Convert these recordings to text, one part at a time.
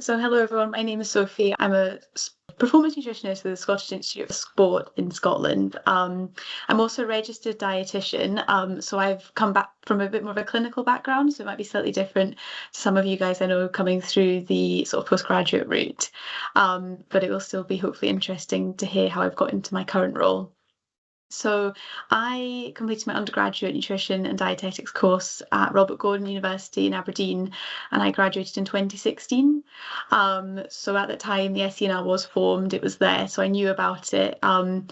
So, hello everyone. My name is Sophie. I'm a performance nutritionist with the Scottish Institute of Sport in Scotland. I'm also a registered dietitian. So I've come back from a bit more of a clinical background, so it might be slightly different to some of you guys I know coming through the sort of postgraduate route. But it will still be hopefully interesting to hear how I've got into my current role. So I completed my undergraduate nutrition and dietetics course at Robert Gordon University in Aberdeen, and I graduated in 2016. So at that time, the SENR was formed, it was there, so I knew about it. When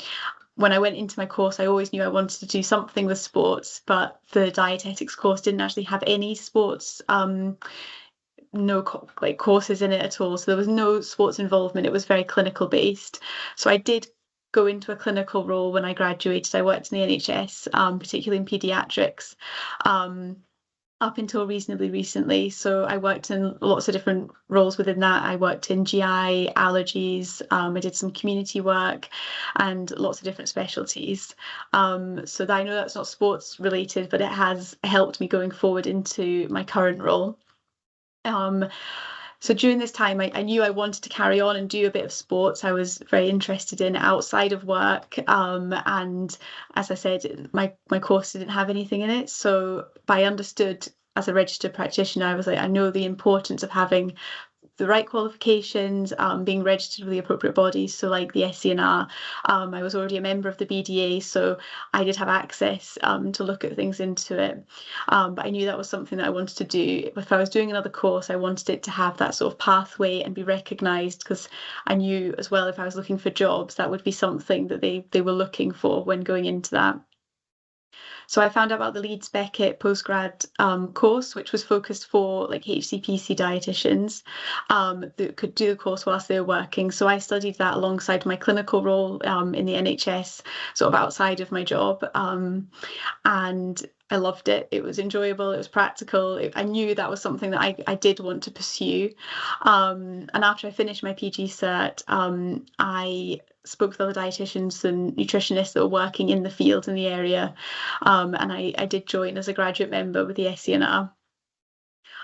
I went into my course, I always knew I wanted to do something with sports, but the dietetics course didn't actually have any sports. No courses in it at all, so there was no sports involvement. It was very clinical based. So I did go into a clinical role when I graduated. I worked in the NHS, particularly in paediatrics, up until reasonably recently. So I worked in lots of different roles within that. I worked in GI, allergies, I did some community work and lots of different specialties. So that I know that's not sports related, but it has helped me going forward into my current role. So during this time, I knew I wanted to carry on and do a bit of sports. I was very interested in outside of work. And as I said, my course didn't have anything in it. So I understood as a registered practitioner, I was like, I know the importance of having the right qualifications, being registered with the appropriate bodies. So like the SENR, I was already a member of the BDA, so I did have access to look at things into it. But I knew that was something that I wanted to do. If I was doing another course, I wanted it to have that sort of pathway and be recognised, because I knew as well if I was looking for jobs, that would be something that they were looking for when going into that. So I found out about the Leeds Beckett postgrad course, which was focused for like HCPC dietitians that could do the course whilst they were working. So I studied that alongside my clinical role in the NHS, sort of outside of my job. And I loved it. It was enjoyable. It was practical. I knew that was something that I did want to pursue. And after I finished my PG cert, I spoke with other dietitians and nutritionists that were working in the field in the area. And I did join as a graduate member with the SENR.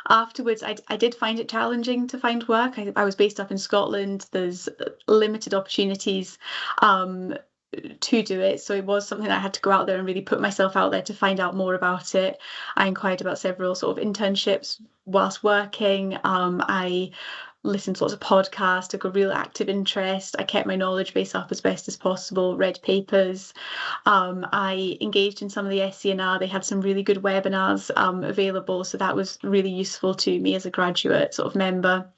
Afterwards, I did find it challenging to find work. I was based up in Scotland. There's limited opportunities to do it. So it was something that I had to go out there and really put myself out there to find out more about it. I inquired about several sort of internships whilst working. I listened to lots of podcasts, took a real active interest. I kept my knowledge base up as best as possible, read papers. I engaged in some of the SENR. They had some really good webinars available. So that was really useful to me as a graduate sort of member.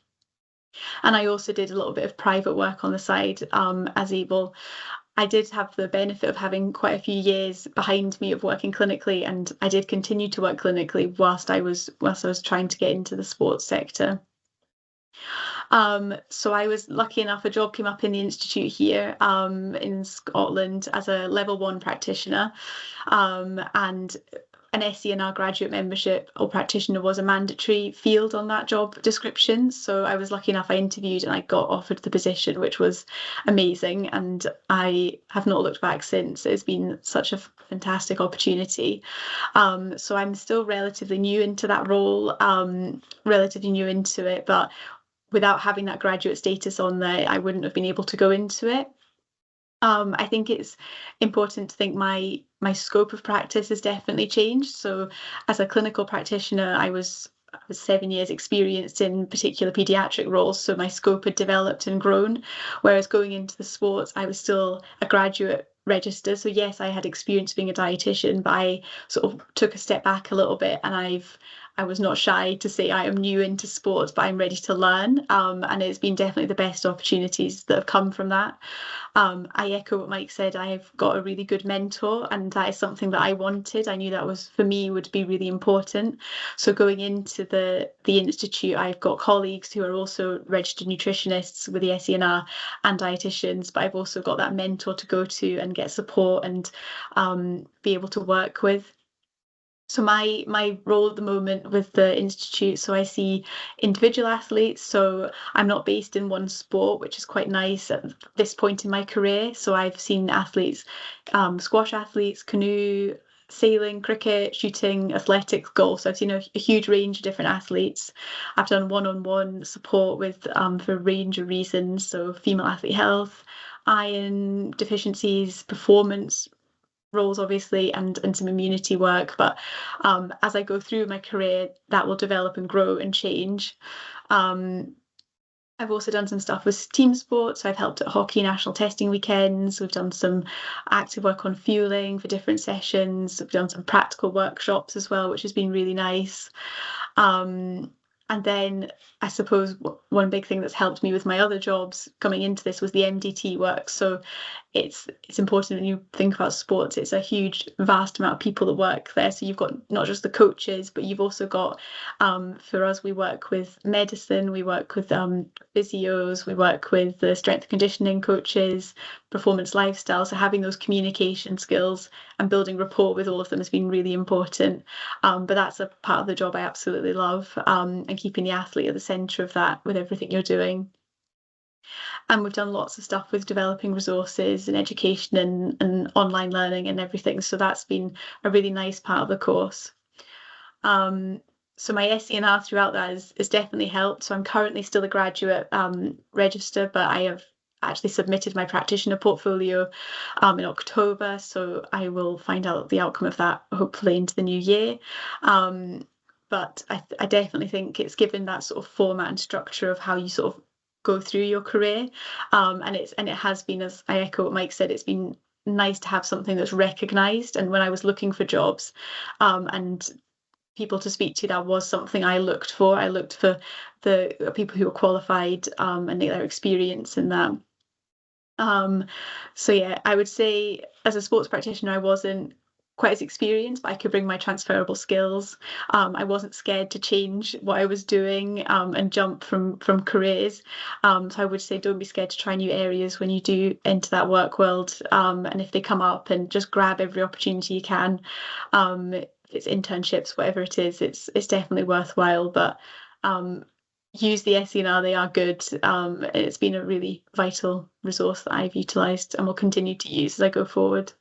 And I also did a little bit of private work on the side as able. I did have the benefit of having quite a few years behind me of working clinically, and I did continue to work clinically whilst I was trying to get into the sports sector. So I was lucky enough, a job came up in the institute here in Scotland as a level 1 practitioner, and an SENR graduate membership or practitioner was a mandatory field on that job description. So I was lucky enough, I interviewed and I got offered the position, which was amazing. And I have not looked back since. It's been such a fantastic opportunity. So I'm still relatively new into that role, relatively new into it, but without having that graduate status on there, I wouldn't have been able to go into it. I think it's important to think my scope of practice has definitely changed. So as a clinical practitioner, I was 7 years experienced in particular paediatric roles, so my scope had developed and grown. Whereas going into the sports, I was still a graduate register. So yes, I had experience being a dietitian, but I sort of took a step back a little bit, and I was not shy to say I am new into sports, but I'm ready to learn. And it's been definitely the best opportunities that have come from that. I echo what Mike said. I've got a really good mentor, and that is something that I wanted. I knew that was, for me, would be really important. So going into the institute, I've got colleagues who are also registered nutritionists with the SENR and dietitians, but I've also got that mentor to go to and get support and be able to work with. So my role at the moment with the institute, so I see individual athletes. So I'm not based in one sport, which is quite nice at this point in my career. So I've seen athletes, squash athletes, canoe, sailing, cricket, shooting, athletics, golf. So I've seen a huge range of different athletes. I've done one-on-one support with for a range of reasons. So female athlete health, iron deficiencies, performance roles, obviously, and some immunity work. But as I go through my career, that will develop and grow and change. I've also done some stuff with team sports. So I've helped at hockey national testing weekends. We've done some active work on fueling for different sessions. We've done some practical workshops as well, which has been really nice. And then I suppose one big thing that's helped me with my other jobs coming into this was the MDT work. So it's important when you think about sports, it's a huge, vast amount of people that work there. So you've got not just the coaches, but you've also got, for us, we work with medicine, we work with physios, we work with the strength and conditioning coaches, performance lifestyle. So having those communication skills and building rapport with all of them has been really important. But that's a part of the job I absolutely love, and keeping the athlete at the centre of that with everything you're doing. And we've done lots of stuff with developing resources and education and online learning and everything. So that's been a really nice part of the course. So my SENR throughout that has definitely helped. So I'm currently still a graduate register, but I have actually submitted my practitioner portfolio in October. So I will find out the outcome of that hopefully into the new year. But I definitely think it's given that sort of format and structure of how you sort of go through your career, and it has been, as I echo what Mike said, it's been nice to have something that's recognised. And when I was looking for jobs and people to speak to, that was something I looked for. I looked for the people who were qualified and their experience in that. So yeah, I would say as a sports practitioner, I wasn't quite as experienced, but I could bring my transferable skills. I wasn't scared to change what I was doing and jump from careers. So I would say don't be scared to try new areas when you do enter that work world. And if they come up, and just grab every opportunity you can. If it's internships, whatever it is, it's definitely worthwhile. But use the SENR, they are good. It's been a really vital resource that I've utilised and will continue to use as I go forward.